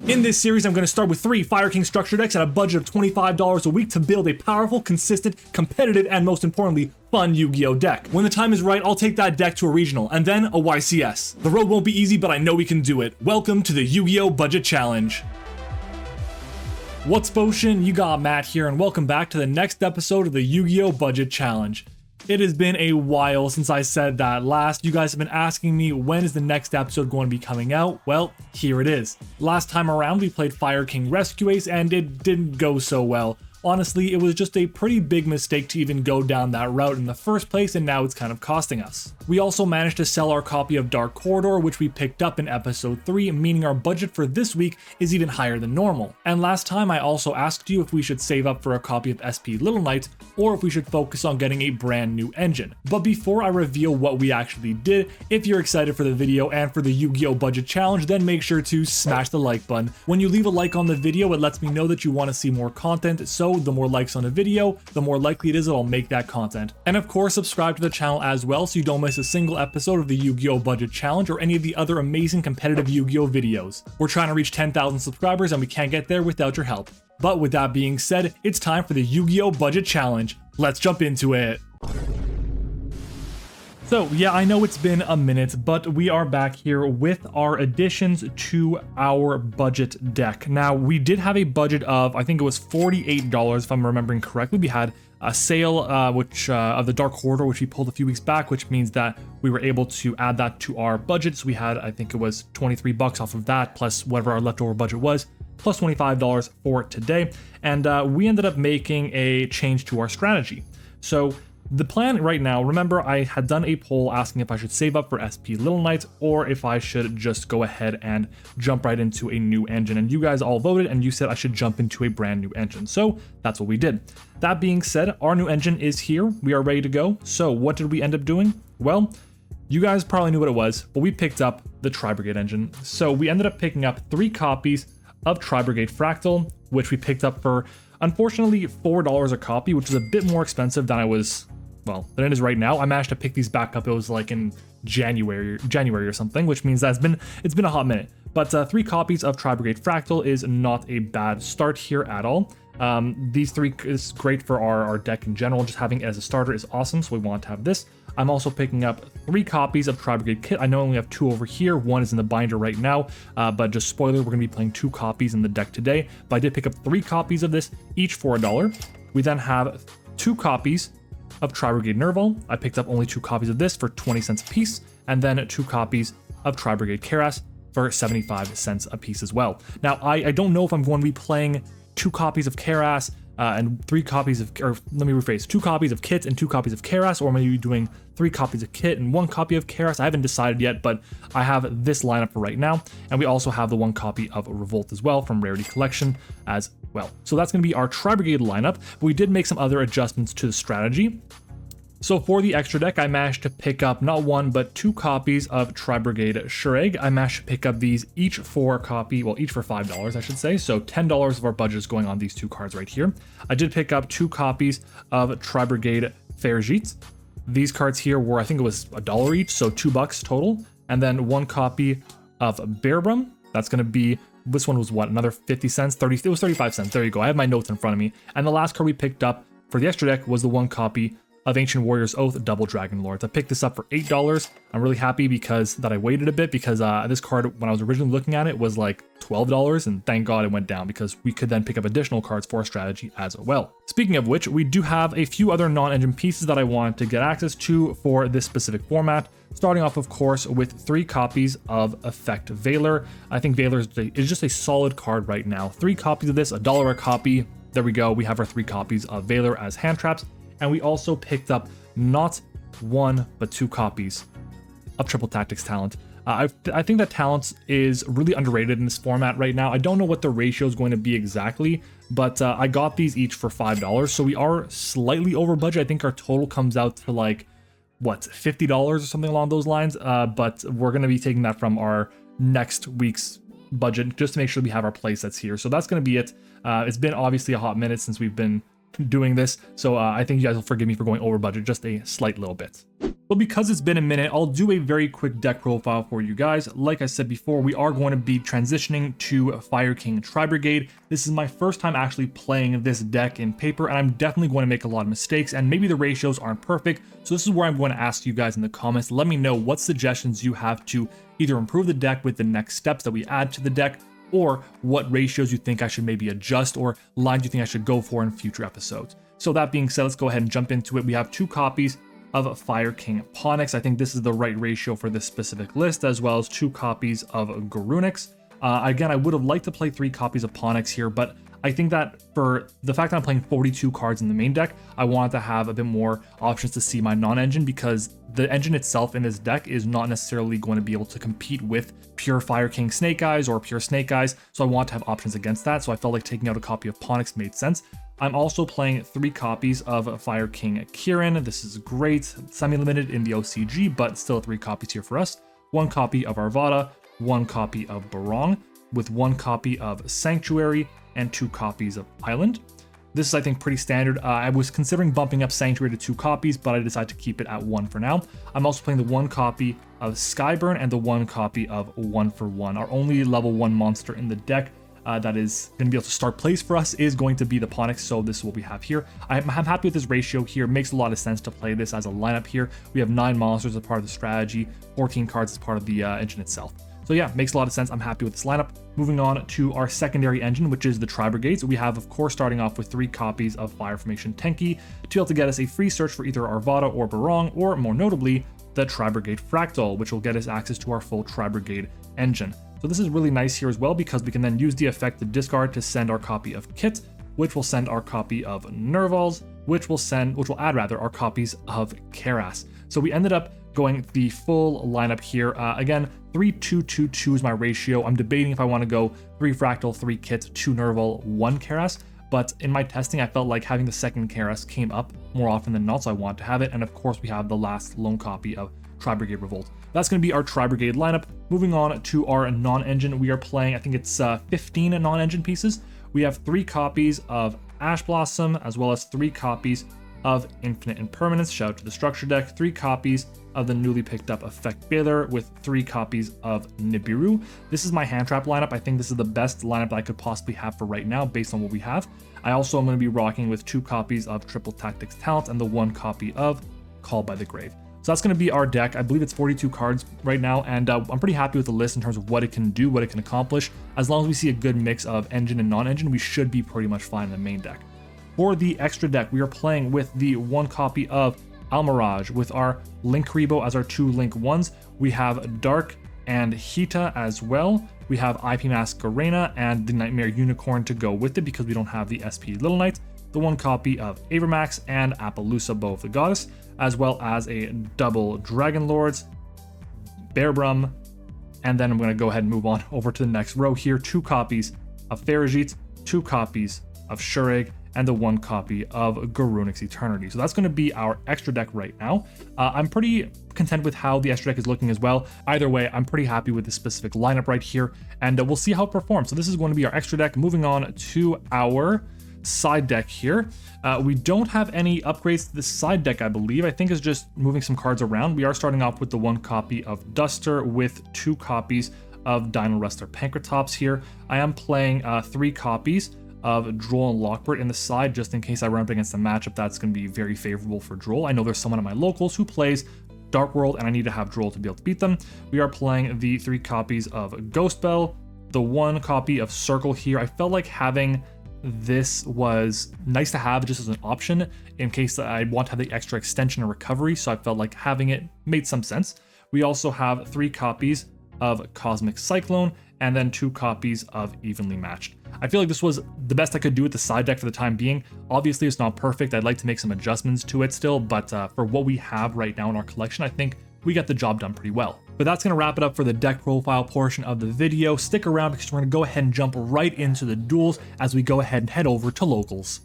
In this series, I'm going to start with 3 Fire King structure decks at a budget of $25 a week to build a powerful, consistent, competitive, and most importantly, fun Yu-Gi-Oh deck. When the time is right, I'll take that deck to a regional, and then a YCS. The road won't be easy, but I know we can do it. Welcome to the Yu-Gi-Oh Budget Challenge. What's potion? You got Matt here, and welcome back to the next episode of the Yu-Gi-Oh Budget Challenge. It has been a while since I said that last. You guys have been asking me when is the next episode going to be coming out. Well, here it is. Last time around we played Fire King Rescue Ace and it didn't go so well. Honestly, it was just a pretty big mistake to even go down that route in the first place, and now it's kind of costing us. We also managed to sell our copy of Dark Corridor, which we picked up in episode 3, meaning our budget for this week is even higher than normal. And last time I also asked you if we should save up for a copy of SP Little Knight, or if we should focus on getting a brand new engine. But before I reveal what we actually did, if you're excited for the video and for the Yu-Gi-Oh Budget Challenge, then make sure to smash the like button. When you leave a like on the video, it lets me know that you want to see more content, so the more likes on a video, the more likely it is that I'll make that content. And of course, subscribe to the channel as well so you don't miss a single episode of the Yu-Gi-Oh Budget Challenge or any of the other amazing competitive Yu-Gi-Oh videos. We're trying to reach 10,000 subscribers and we can't get there without your help. But with that being said, it's time for the Yu-Gi-Oh Budget Challenge. Let's jump into it. So yeah, I know it's been a minute, but we are back here with our additions to our budget deck. Now, we did have a budget of, I think it was $48 if I'm remembering correctly. We had a sale of the Dark Corridor, which we pulled a few weeks back, which means that we were able to add that to our budget. So we had, I think it was 23 bucks off of that, plus whatever our leftover budget was, plus $25 for today. And we ended up making a change to our strategy. So the plan right now, remember I had done a poll asking if I should save up for SP Little Knight or if I should just go ahead and jump right into a new engine. And you guys all voted and you said I should jump into a brand new engine. So that's what we did. That being said, our new engine is here. We are ready to go. So what did we end up doing? Well, you guys probably knew what it was, but we picked up the tri-brigade engine. So we ended up picking up 3 copies of tri-brigade Fractal, which we picked up for, unfortunately, $4 a copy, which is a bit more expensive than than it is right now. I managed to pick these back up. It was like in January or something, which means that it's been a hot minute. But 3 copies of tri-brigade Fractal is not a bad start here at all. These 3 is great for our deck in general. Just having it as a starter is awesome, so we want to have this. I'm also picking up 3 copies of tri-brigade kit. I know I only have 2 over here. 1 is in the binder right now, but just spoiler, we're going to be playing 2 copies in the deck today. But I did pick up 3 copies of this, each for $1. We then have 2 copies of tri-brigade Nerval. I picked up only 2 copies of this for 20 cents a piece, and then 2 copies of tri-brigade Keras for 75 cents a piece as well. Now, I don't know if I'm going to be playing 2 copies of Keras and 3 copies of, or let me rephrase, 2 copies of Kit and 2 copies of Keras, or maybe doing 3 copies of Kit and 1 copy of Keras. I haven't decided yet, but I have this lineup for right now, and we also have the 1 copy of Revolt as well from Rarity Collection as well. So that's going to be our tri-brigade lineup, but we did make some other adjustments to the strategy. So for the extra deck, I managed to pick up not 1, but 2 copies of tri-brigade Shureg. I managed to pick up these each for $5, I should say. So $10 of our budget is going on these 2 cards right here. I did pick up 2 copies of tri-brigade Ferjit. These cards here were, I think it was $1 each, so $2 total. And then 1 copy of Bearbrum. That's going to be, this one was what, another 50 cents? It was 35 cents. There you go. I have my notes in front of me. And the last card we picked up for the extra deck was the 1 copy of Ancient Warrior's Oath Double Dragon Lords. I picked this up for $8. I'm really happy that I waited a bit because this card, when I was originally looking at it, was like $12, and thank God it went down because we could then pick up additional cards for our strategy as well. Speaking of which, we do have a few other non-engine pieces that I wanted to get access to for this specific format. Starting off, of course, with 3 copies of Effect Veiler. I think Veiler is just a solid card right now. 3 copies of this, $1 a copy. There we go. We have our 3 copies of Veiler as hand traps. And we also picked up not 1, but 2 copies of Triple Tactics Talent. I think that Talent is really underrated in this format right now. I don't know what the ratio is going to be exactly, but I got these each for $5. So we are slightly over budget. I think our total comes out to like, what, $50 or something along those lines. But we're going to be taking that from our next week's budget just to make sure we have our play sets here. So that's going to be it. It's been obviously a hot minute since we've been doing this. So I think you guys will forgive me for going over budget just a slight little bit. But because it's been a minute, I'll do a very quick deck profile for you guys. Like I said before, we are going to be transitioning to Fire King Tri-Brigade. This is my first time actually playing this deck in paper, and I'm definitely going to make a lot of mistakes, and maybe the ratios aren't perfect. So this is where I'm going to ask you guys in the comments. Let me know what suggestions you have to either improve the deck with the next steps that we add to the deck, or what ratios you think I should maybe adjust, or lines you think I should go for in future episodes. So that being said, let's go ahead and jump into it. We have 2 copies of Fire King Ponix. I think this is the right ratio for this specific list, as well as 2 copies of Garunix. Again, I would have liked to play 3 copies of Ponix here, but I think that for the fact that I'm playing 42 cards in the main deck, I wanted to have a bit more options to see my non-engine, because the engine itself in this deck is not necessarily going to be able to compete with pure Fire King Snake Eyes or pure Snake Eyes, so I want to have options against that, so I felt like taking out a copy of Ponix made sense. I'm also playing 3 copies of Fire King Kirin. This is great, semi-limited in the OCG, but still 3 copies here for us. 1 copy of Arvada, 1 copy of Barong, with 1 copy of Sanctuary, and 2 copies of Island. This is, I think, pretty standard. I was considering bumping up Sanctuary to 2 copies, but I decided to keep it at 1 for now. I'm also playing the 1 copy of Skyburn and the 1 copy of 1-for-1. Our only level 1 monster in the deck that is going to be able to start plays for us is going to be the Ponix, so this is what we have here. I'm happy with this ratio here. It makes a lot of sense to play this as a lineup here. We have 9 monsters as part of the strategy, 14 cards as part of the engine itself. So yeah, makes a lot of sense. I'm happy with this lineup. Moving on to our secondary engine, which is the Tri-Brigades. We have, of course, starting off with 3 copies of Fire Formation Tenki to be able to get us a free search for either Arvada or Barong, or more notably, the Tri-Brigade Fractal, which will get us access to our full Tri-Brigade engine. So this is really nice here as well, because we can then use the effect to discard to send our copy of Kit, which will send our copy of Nervals, which will add our copies of Karas. So we ended up going the full lineup here. Again, 3-2-2-2 is my ratio. I'm debating if I want to go 3 Fractal, 3 Kit, 2 Nerval, 1 Karas. But in my testing, I felt like having the second Karas came up more often than not, so I want to have it. And of course, we have the last lone copy of Tri-Brigade Revolt. That's going to be our Tri-Brigade lineup. Moving on to our non-engine, we are playing, I think it's 15 non-engine pieces. We have 3 copies of Ash Blossom, as well as 3 copies of Infinite Impermanence. Shout out to the structure deck. 3 copies of the newly picked up Effect Baylor, with 3 copies of Nibiru. This is my hand trap lineup. I think this is the best lineup that I could possibly have for right now based on what we have. I also am going to be rocking with 2 copies of Triple Tactics Talent and the 1 copy of Called by the Grave. So that's going to be our deck. I believe it's 42 cards right now, and I'm pretty happy with the list in terms of what it can do, what it can accomplish. As long as we see a good mix of engine and non-engine, we should be pretty much fine in the main deck. For the extra deck, we are playing with the 1 copy of Almirage with our Link Rebo as our 2 Link 1s. We have Dark and Hita as well. We have IP Mask Garena and the Nightmare Unicorn to go with it because we don't have the SP Little Knight. The 1 copy of Avermax and Appaloosa Bow of the Goddess, as well as a double Dragon Lords, Bearbrum, and then I'm going to go ahead and move on over to the next row here. 2 copies of Farajit, 2 copies of Shureg, and the 1 copy of Garunix Eternity. So that's going to be our extra deck right now. I'm pretty content with how the extra deck is looking as well. Either way, I'm pretty happy with this specific lineup right here, and we'll see how it performs. So this is going to be our extra deck. Moving on to our side deck here. We don't have any upgrades to this side deck, I believe. I think it's just moving some cards around. We are starting off with the 1 copy of Duster with 2 copies of Dino Wrestler Pankratops here. I am playing 3 copies of Droll and Lockbird in the side, just in case I run up against a matchup that's going to be very favorable for Droll. I know there's someone in my locals who plays Dark World, and I need to have Droll to be able to beat them. We are playing the 3 copies of Ghost Bell, the 1 copy of Circle here. I felt like having this was nice to have just as an option in case I want to have the extra extension and recovery, so I felt like having it made some sense. We also have 3 copies of Cosmic Cyclone, and then 2 copies of Evenly Matched. I feel like this was the best I could do with the side deck for the time being. Obviously, it's not perfect. I'd like to make some adjustments to it still, but for what we have right now in our collection, I think we got the job done pretty well. But that's going to wrap it up for the deck profile portion of the video. Stick around because we're going to go ahead and jump right into the duels as we go ahead and head over to locals.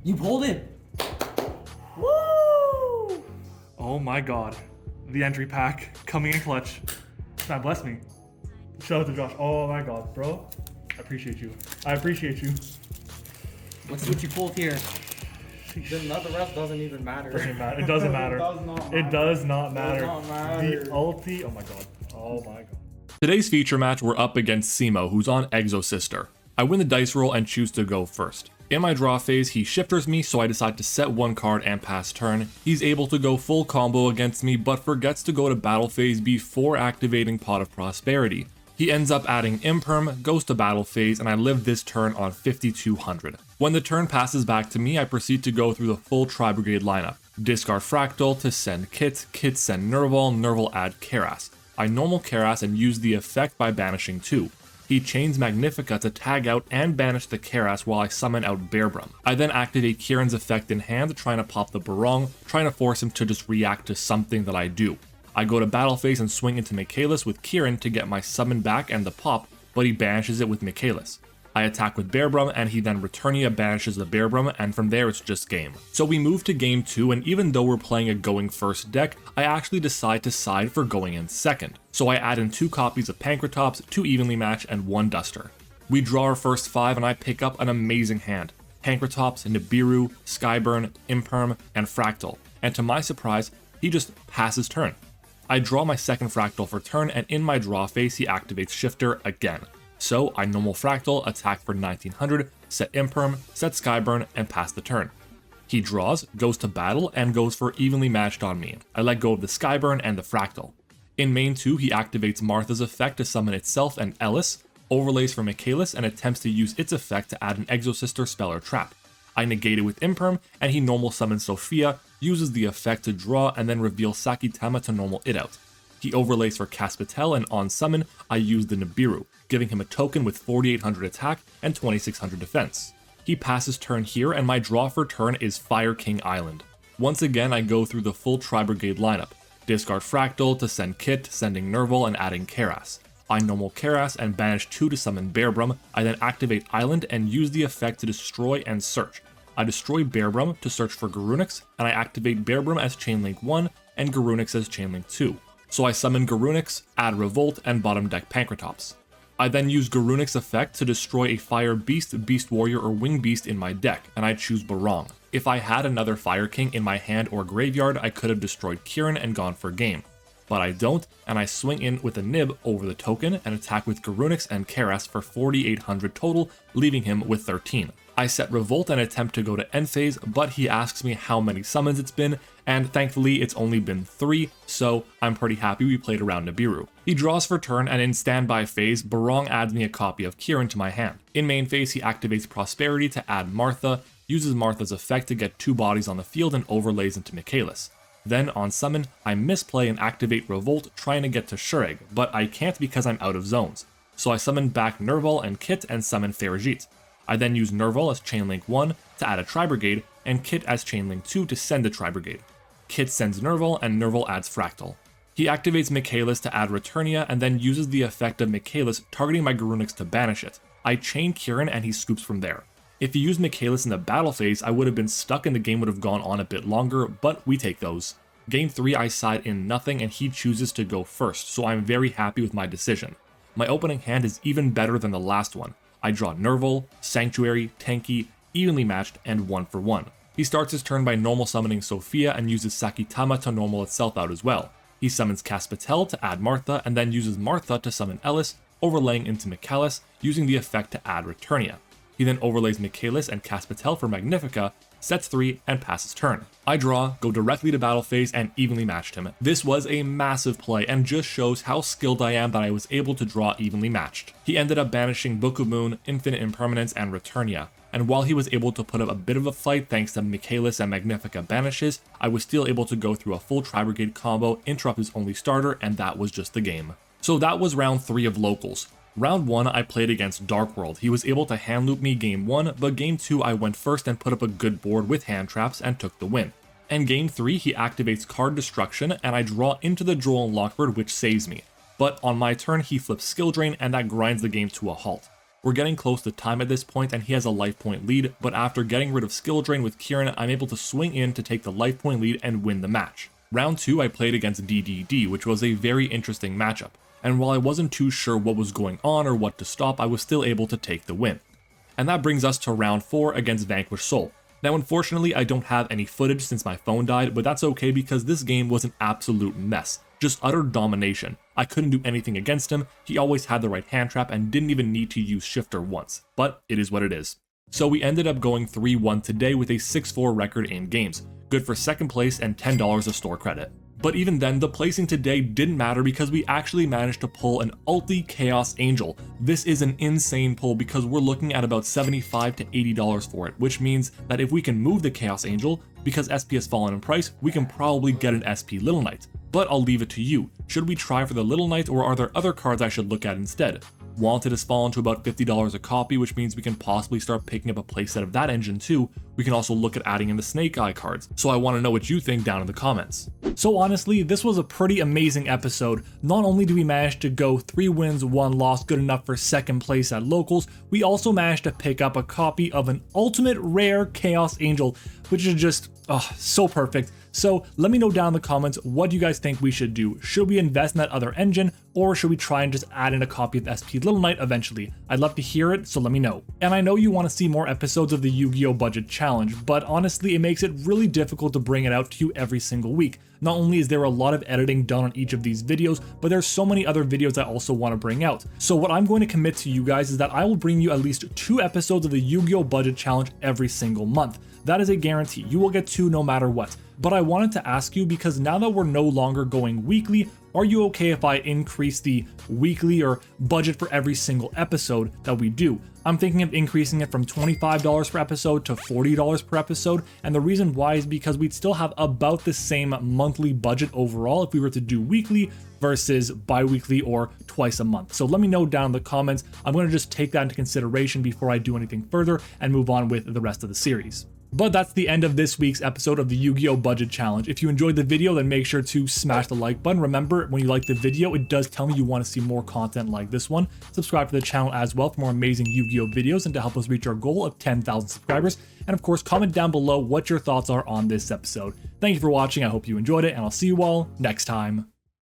You pulled it! Woo! Oh my god. The entry pack coming in clutch. God bless me. Shout out to Josh. Oh my god, bro. I appreciate you. I appreciate you. Let's see what you pulled here. The rest doesn't even matter. It doesn't matter. It does not matter. matter. The ulti. Oh my god. Oh my god. Today's feature match, we're up against Simo, who's on Exosister. I win the dice roll and choose to go first. In my draw phase, he shifters me, so I decide to set one card and pass turn. He's able to go full combo against me, but forgets to go to battle phase before activating Pot of Prosperity. He ends up adding Imperm, goes to battle phase, and I live this turn on 5200. When the turn passes back to me, I proceed to go through the full tri-brigade lineup. Discard Fractal to send Kit, Kit send Nerval, Nerval add Keras. I normal Keras and use the effect by banishing 2. He chains Magnifica to tag out and banish the Keras while I summon out Bearbrum. I then activate Kieran's effect in hand, trying to pop the Barong, trying to force him to just react to something that I do. I go to battle phase and swing into Michaelis with Kieran to get my summon back and the pop, but he banishes it with Michaelis. I attack with Bearbrum and he then Returnia banishes the Bearbrum, and from there it's just game. So we move to game 2, and even though we're playing a going first deck, I actually decide to side for going in second. So I add in 2 copies of Pankratops, 2 evenly matched, and 1 Duster. We draw our first 5 and I pick up an amazing hand. Pankratops, Nibiru, Skyburn, Imperm, and Fractal. And to my surprise, he just passes turn. I draw my second Fractal for turn, and in my draw phase he activates Shifter again. So I normal Fractal, attack for 1900, set Imperm, set Skyburn, and pass the turn. He draws, goes to battle, and goes for evenly matched on me. I let go of the Skyburn and the Fractal. In main 2, he activates Martha's effect to summon itself and Ellis, overlays for Michaelis, and attempts to use its effect to add an Exosister spell or trap. I negate it with Imperm, and he normal summons Sophia, uses the effect to draw, and then reveals Sakitama to normal it out. He overlays for Caspatel, and on summon, I use the Nibiru, giving him a token with 4800 attack and 2600 defense. He passes turn here, and my draw for turn is Fire King Island. Once again, I go through the full tri-brigade lineup. Discard Fractal to send Kit, sending Nerval and adding Keras. I normal Keras and banish 2 to summon Bearbrum. I then activate Island and use the effect to destroy and search. I destroy Bearbrum to search for Garunix, and I activate Bearbrum as Chainlink 1 and Garunix as Chainlink 2. So I summon Garunix, add Revolt, and bottom deck Pankratops. I then use Garunix effect to destroy a Fire Beast, Beast Warrior, or Wing Beast in my deck, and I choose Barong. If I had another Fire King in my hand or graveyard, I could have destroyed Kieran and gone for game. But I don't, and I swing in with a Nib over the token and attack with Garunix and Keras for 4800 total, leaving him with 13. I set Revolt and attempt to go to end phase, but he asks me how many summons it's been, and thankfully it's only been 3, so I'm pretty happy we played around Nibiru. He draws for turn, and in standby phase, Barong adds me a copy of Kieran to my hand. In main phase, he activates Prosperity to add Martha, uses Martha's effect to get 2 bodies on the field, and overlays into Michaelis. Then, on summon, I misplay and activate Revolt trying to get to Shureg, but I can't because I'm out of zones. So I summon back Nerval and Kit and summon Ferajit. I then use Nerval as Chainlink 1 to add a tri-brigade, and Kit as Chainlink 2 to send a tri-brigade. Kit sends Nerval, and Nerval adds Fractal. He activates Michaelis to add Returnia, and then uses the effect of Michaelis targeting my Garunix to banish it. I chain Kieran, and he scoops from there. If he used Michaelis in the battle phase, I would have been stuck and the game would have gone on a bit longer, but we take those. Game 3, I side in nothing, and he chooses to go first, so I'm very happy with my decision. My opening hand is even better than the last one. I draw Nerval, Sanctuary, Tanky, evenly matched, and 1 for 1. He starts his turn by normal summoning Sophia and uses Sakitama to normal itself out as well. He summons Caspatel to add Martha, and then uses Martha to summon Ellis, overlaying into Michaelis, using the effect to add Returnia. He then overlays Michaelis and Caspatel for Magnifica, sets 3, and passes turn. I draw, go directly to battle phase, and evenly matched him. This was a massive play and just shows how skilled I am that I was able to draw evenly matched. He ended up banishing Book of Moon, Infinite Impermanence, and Returnia, and while he was able to put up a bit of a fight thanks to Michaelis and Magnifica banishes, I was still able to go through a full tri-brigade combo, interrupt his only starter, and that was just the game. So that was round 3 of locals. Round 1, I played against Dark World. He was able to hand loop me game 1, but game 2 I went first and put up a good board with hand traps and took the win. And game 3, he activates Card Destruction, and I draw into the Droll and Lockbird, which saves me. But on my turn, he flips Skill Drain, and that grinds the game to a halt. We're getting close to time at this point, and he has a life point lead, but after getting rid of Skill Drain with Kieran, I'm able to swing in to take the life point lead and win the match. Round 2 I played against DDD, which was a very interesting matchup, and while I wasn't too sure what was going on or what to stop, I was still able to take the win. And that brings us to round 4 against Vanquished Soul. Now unfortunately I don't have any footage since my phone died, but that's okay because this game was an absolute mess. Just utter domination. I couldn't do anything against him, he always had the right hand trap and didn't even need to use shifter once, but it is what it is. So we ended up going 3-1 today with a 6-4 record in games, good for second place and $10 of store credit. But even then, the placing today didn't matter because we actually managed to pull an Ulti Chaos Angel. This is an insane pull because we're looking at about $75 to $80 for it, which means that if we can move the Chaos Angel, because SP has fallen in price, we can probably get an SP Little Knight. But I'll leave it to you. Should we try for the Little Knight or are there other cards I should look at instead? Wanted has fallen to about $50 a copy, which means we can possibly start picking up a playset of that engine too. We can also look at adding in the Snake Eye cards, so I want to know what you think down in the comments. So honestly, this was a pretty amazing episode. Not only did we manage to go 3 wins, 1 loss, good enough for second place at locals, we also managed to pick up a copy of an ultimate rare Chaos Angel, which is just so perfect. So let me know down in the comments what you guys think we should do. Should we invest in that other engine, or should we try and just add in a copy of SP Little Knight eventually? I'd love to hear it, so let me know. And I know you want to see more episodes of the YuGiOh Budget Challenge, but honestly it makes it really difficult to bring it out to you every single week. Not only is there a lot of editing done on each of these videos, but there's so many other videos I also want to bring out. So what I'm going to commit to you guys is that I will bring you at least 2 episodes of the YuGiOh Budget Challenge every single month. That is a guarantee. You will get 2 no matter what. But I wanted to ask you, because now that we're no longer going weekly, are you okay if I increase the weekly or budget for every single episode that we do? I'm thinking of increasing it from $25 per episode to $40 per episode, and the reason why is because we'd still have about the same monthly budget overall if we were to do weekly versus bi-weekly or twice a month. So let me know down in the comments. I'm going to just take that into consideration before I do anything further and move on with the rest of the series. But that's the end of this week's episode of the YuGiOh Budget Challenge. If you enjoyed the video, then make sure to smash the like button. Remember, when you like the video, it does tell me you want to see more content like this one. Subscribe to the channel as well for more amazing YuGiOh videos and to help us reach our goal of 10,000 subscribers. And of course, comment down below what your thoughts are on this episode. Thank you for watching. I hope you enjoyed it, and I'll see you all next time.